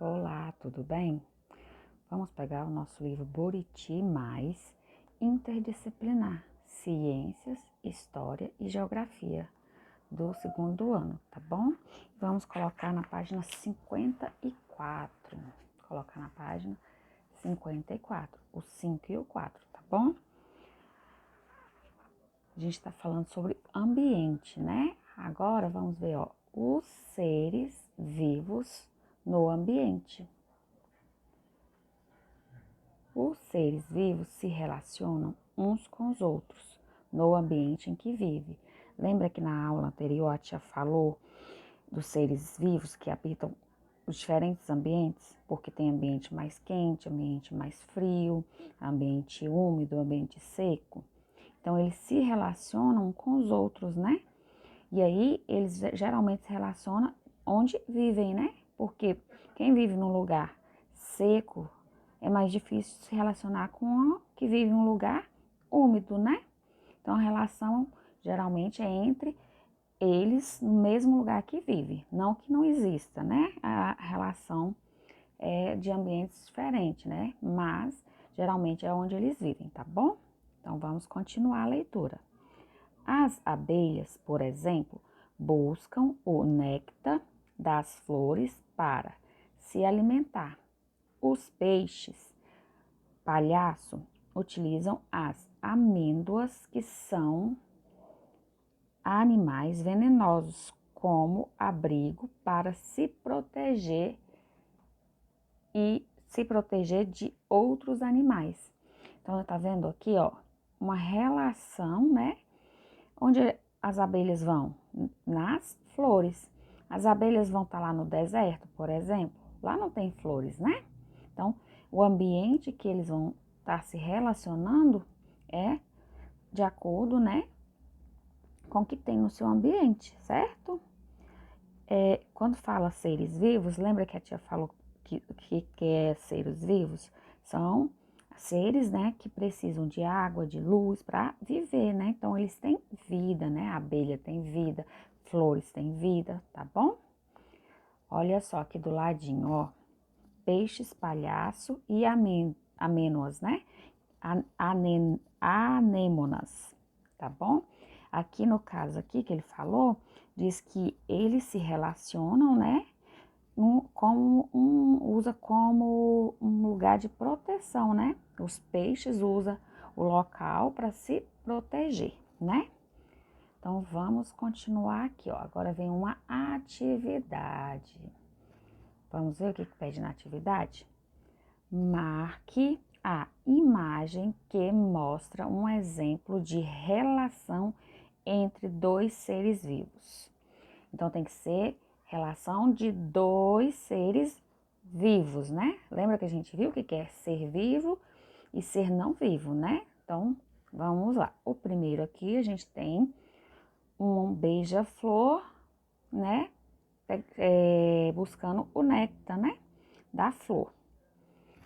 Olá, tudo bem? Vamos pegar o nosso livro Buriti Mais Interdisciplinar, Ciências, História e Geografia, do segundo ano, tá bom? Vamos colocar na página 54. Colocar na página 54, o 5 e o 4, tá bom? A gente tá falando sobre ambiente, né? Agora vamos ver, ó, os seres vivos no ambiente. Os seres vivos se relacionam uns com os outros no ambiente em que vive. Lembra que na aula anterior a tia falou dos seres vivos que habitam os diferentes ambientes? Porque tem ambiente mais quente, ambiente mais frio, ambiente úmido, ambiente seco. Então, eles se relacionam com os outros, né? E aí, eles geralmente se relacionam onde vivem, né? Porque quem vive num lugar seco é mais difícil se relacionar com o que vive em um lugar úmido, né? Então, a relação geralmente é entre eles no mesmo lugar que vive. Não que não exista, né? A relação é de ambientes diferentes, né? Mas geralmente é onde eles vivem, tá bom? Então, vamos continuar a leitura. As abelhas, por exemplo, buscam o néctar das flores para se alimentar. Os peixes palhaço utilizam as amêndoas, que são animais venenosos, como abrigo para se proteger de outros animais. Então, tá vendo aqui, ó, uma relação, né? Onde as abelhas vão? Nas flores. As abelhas vão estar lá no deserto, por exemplo. Lá não tem flores, né? Então, o ambiente que eles vão estar se relacionando é de acordo, né, com o que tem no seu ambiente, certo? Quando fala seres vivos, lembra que a tia falou que é seres vivos? São seres, né, que precisam de água, de luz para viver, né? Então, eles têm vida, né? A abelha tem vida, flores têm vida, tá bom? Olha só aqui do ladinho, ó. Peixes, palhaço e amênoas, né? Anêmonas, tá bom? Aqui no caso aqui que ele falou, diz que eles se relacionam, né? Usa como um lugar de proteção, né? Os peixes usam o local para se proteger, né? Então, vamos continuar aqui, ó. Agora vem uma atividade. Vamos ver o que pede na atividade? Marque a imagem que mostra um exemplo de relação entre dois seres vivos. Então, tem que ser relação de dois seres vivos, né? Lembra que a gente viu o que é ser vivo e ser não vivo, né? Então, vamos lá. O primeiro aqui, a gente tem um beija-flor, né? Buscando o néctar, né? Da flor.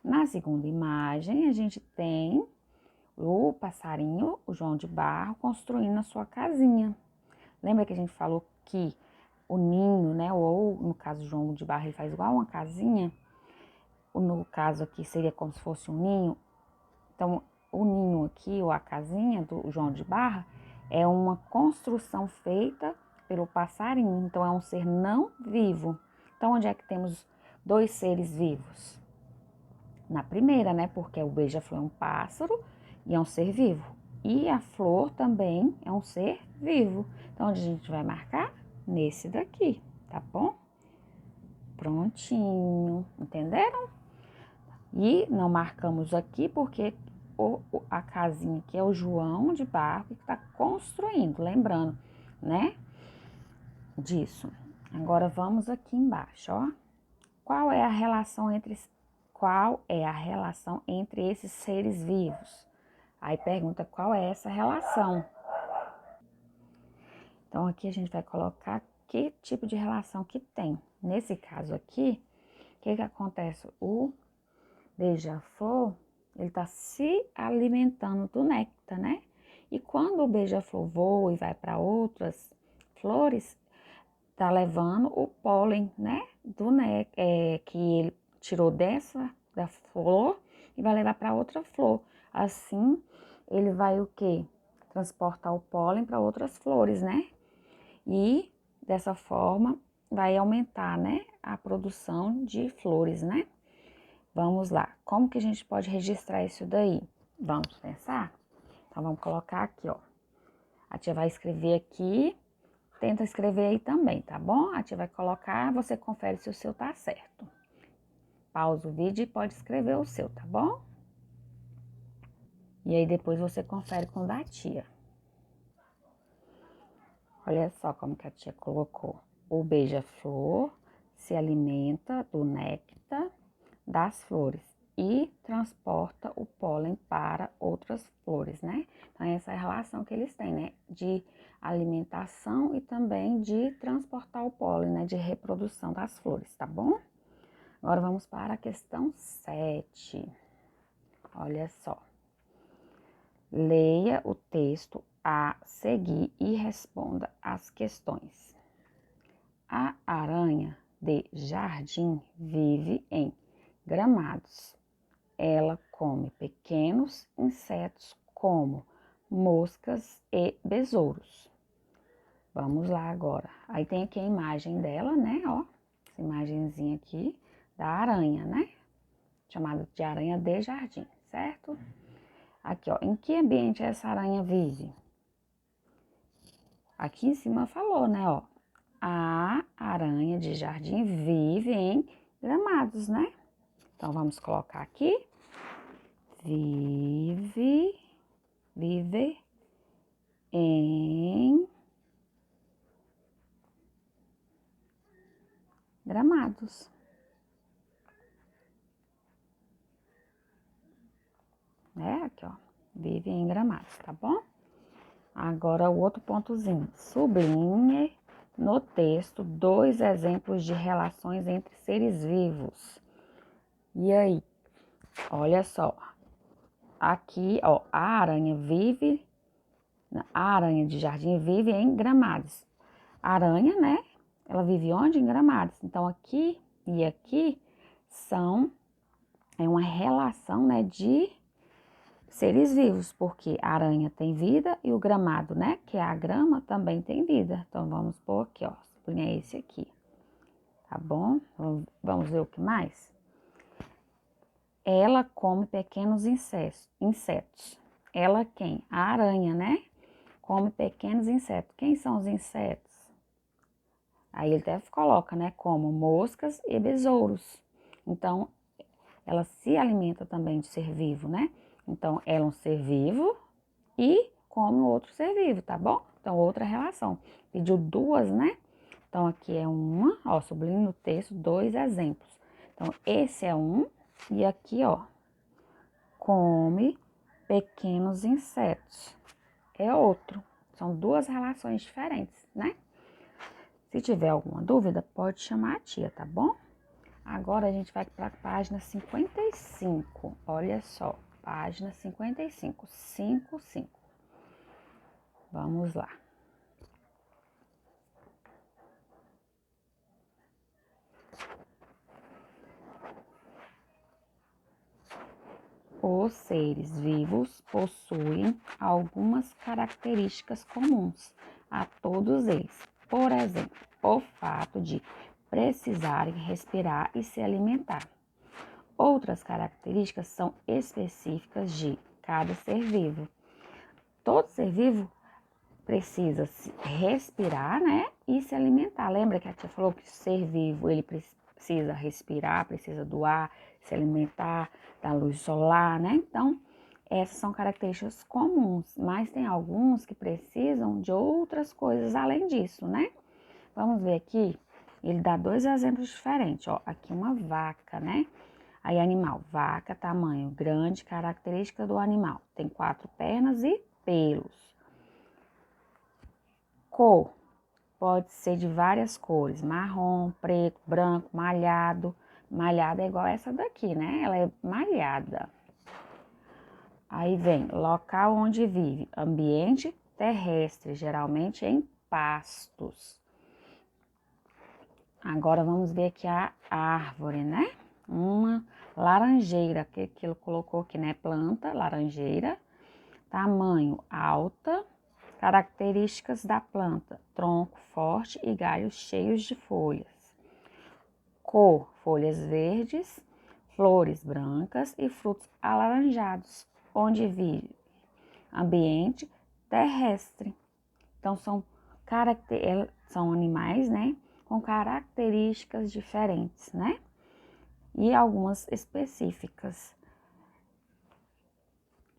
Na segunda imagem, a gente tem o passarinho, o João de Barro, construindo a sua casinha. Lembra que a gente falou que o ninho, né, ou no caso do João de Barro, ele faz igual uma casinha? No caso aqui seria como se fosse um ninho. Então, o ninho aqui, ou a casinha do João de Barro, é uma construção feita pelo passarinho. Então, é um ser não vivo. Então, onde é que temos dois seres vivos? Na primeira, né? Porque o beija-flor é um pássaro e é um ser vivo. E a flor também é um ser vivo. Então, onde a gente vai marcar? Nesse daqui, tá bom? Prontinho, entenderam? E não marcamos aqui porque a casinha aqui é o João de Barro que está construindo, lembrando, né? Disso. Agora, vamos aqui embaixo, ó. Qual é a relação entre esses seres vivos? Aí pergunta qual é essa relação. Então, aqui a gente vai colocar que tipo de relação que tem. Nesse caso aqui, o que acontece? O beija-flor, ele tá se alimentando do néctar, né? E quando o beija-flor voa e vai para outras flores, tá levando o pólen, né? Do néctar, que tirou da flor e vai levar para outra flor. Assim, ele vai o quê? Transportar o pólen para outras flores, né? E dessa forma vai aumentar, né, a produção de flores, né? Vamos lá. Como que a gente pode registrar isso daí? Vamos pensar? Então, vamos colocar aqui, ó. A tia vai escrever aqui, tenta escrever aí também, tá bom? A tia vai colocar, você confere se o seu tá certo. Pausa o vídeo e pode escrever o seu, tá bom? E aí depois você confere com o da tia. Olha só como que a tia colocou. O beija-flor se alimenta do néctar das flores e transporta o pólen para outras flores, né? Então, essa é a relação que eles têm, né? De alimentação e também de transportar o pólen, né? De reprodução das flores, tá bom? Agora, vamos para a questão 7. Olha só. Leia o texto a seguir e responda as questões. A aranha de jardim vive em gramados. Ela come pequenos insetos como moscas e besouros. Vamos lá agora. Aí tem aqui a imagem dela, né? Ó, essa imagenzinha aqui da aranha, né? Chamada de aranha de jardim, certo? Aqui, ó, em que ambiente essa aranha vive? Aqui em cima falou, né, ó. A aranha de jardim vive em gramados, né? Então, vamos colocar aqui. Vive em gramados. Né? Aqui, ó. Vive em gramados, tá bom? Agora, o outro pontozinho. Sublinhe no texto 2 exemplos de relações entre seres vivos. E aí? Olha só. Aqui, ó, a aranha de jardim vive em gramados. A aranha, né? Ela vive onde? Em gramados. Então, aqui e aqui é uma relação, né, de seres vivos, porque a aranha tem vida e o gramado, né, que é a grama, também tem vida. Então, vamos pôr aqui, ó, sublinhar esse aqui, tá bom? Vamos ver o que mais? Ela come pequenos insetos. Ela quem? A aranha, né? Come pequenos insetos. Quem são os insetos? Aí ele até coloca, né? Como moscas e besouros. Então, ela se alimenta também de ser vivo, né? Então, ela é um ser vivo e come outro ser vivo, tá bom? Então, outra relação. Pediu duas, né? Então, aqui é uma, ó, sublinho no texto, 2 exemplos. Então, esse é um e aqui, ó, come pequenos insetos. É outro. São duas relações diferentes, né? Se tiver alguma dúvida, pode chamar a tia, tá bom? Agora a gente vai para a página 55. Olha só, página 55, 55. Vamos lá. Os seres vivos possuem algumas características comuns a todos eles. Por exemplo, o fato de precisarem respirar e se alimentar. Outras características são específicas de cada ser vivo. Todo ser vivo precisa se respirar, né, e se alimentar. Lembra que a tia falou que o ser vivo, ele precisa respirar, precisa do ar, se alimentar da luz solar, né? Então, essas são características comuns, mas tem alguns que precisam de outras coisas além disso, né? Vamos ver aqui, ele dá 2 exemplos diferentes, ó. Aqui uma vaca, né? Aí animal, vaca, tamanho grande, característica do animal. Tem 4 pernas e pelos. Cor, pode ser de várias cores, marrom, preto, branco, malhado. Malhada é igual essa daqui, né? Ela é malhada. Aí vem local onde vive, ambiente terrestre, geralmente em pastos. Agora vamos ver aqui a árvore, né? uma laranjeira, que ele colocou aqui, né? Planta, laranjeira. Tamanho, alta. Características da planta, tronco forte e galhos cheios de folhas. Cor, folhas verdes, flores brancas e frutos alaranjados. Onde vive? Ambiente terrestre. Então, são animais, né? Com características diferentes, né? E algumas específicas.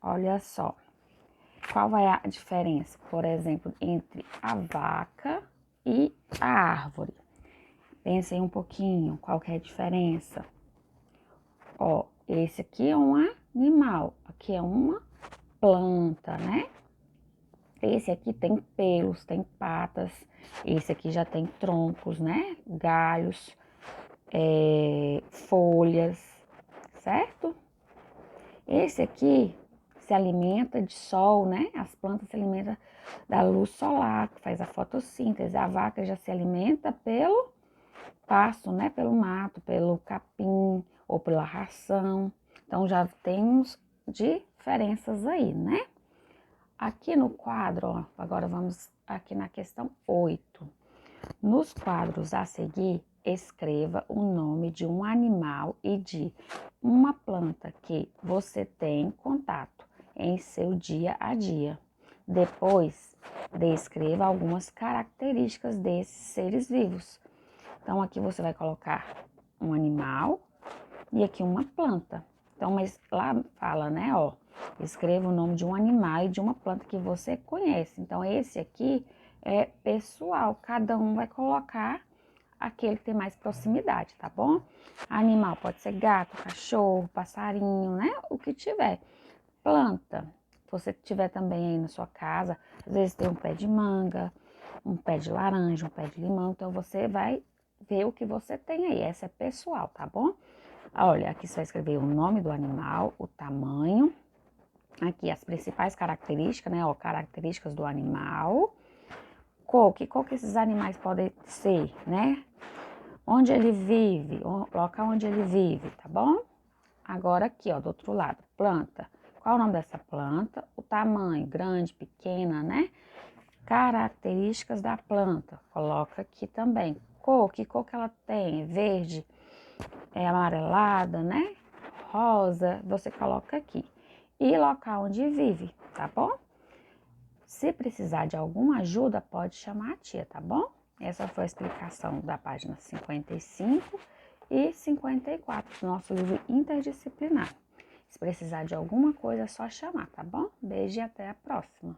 Olha só. Qual vai a diferença, por exemplo, entre a vaca e a árvore? Pensem um pouquinho, qual que é a diferença? Ó, esse aqui é um animal, aqui é uma planta, né? Esse aqui tem pelos, tem patas, esse aqui já tem troncos, né? Galhos, folhas, certo? Esse aqui se alimenta de sol, né? As plantas se alimentam da luz solar, que faz a fotossíntese. A vaca já se alimenta pelo pasto, né? Pelo mato, pelo capim ou pela ração. Então, já temos diferenças aí, né? Aqui no quadro, ó, agora vamos aqui na questão 8. Nos quadros a seguir, escreva o nome de um animal e de uma planta que você tem contato em seu dia a dia. Depois, descreva algumas características desses seres vivos. Então, aqui você vai colocar um animal e aqui uma planta. Então, mas lá fala, né, ó, escreva o nome de um animal e de uma planta que você conhece. Então, esse aqui é pessoal, cada um vai colocar aquele que tem mais proximidade, tá bom? Animal pode ser gato, cachorro, passarinho, né? O que tiver. Planta, se você tiver também aí na sua casa, às vezes tem um pé de manga, um pé de laranja, um pé de limão, então você vai ver o que você tem aí. Essa é pessoal, tá bom? Olha, aqui você vai escrever o nome do animal, o tamanho, aqui as principais características, né? Ó, características do animal. Qual que esses animais podem ser, né? Onde ele vive, o local onde ele vive, tá bom? Agora aqui, ó, do outro lado, planta. Qual o nome dessa planta? O tamanho, grande, pequena, né? Características da planta, coloca aqui também. Que cor que ela tem? Verde, amarelada, né? Rosa, você coloca aqui. E local onde vive, tá bom? Se precisar de alguma ajuda, pode chamar a tia, tá bom? Essa foi a explicação da página 55 e 54 do nosso livro interdisciplinar. Se precisar de alguma coisa, é só chamar, tá bom? Beijo e até a próxima!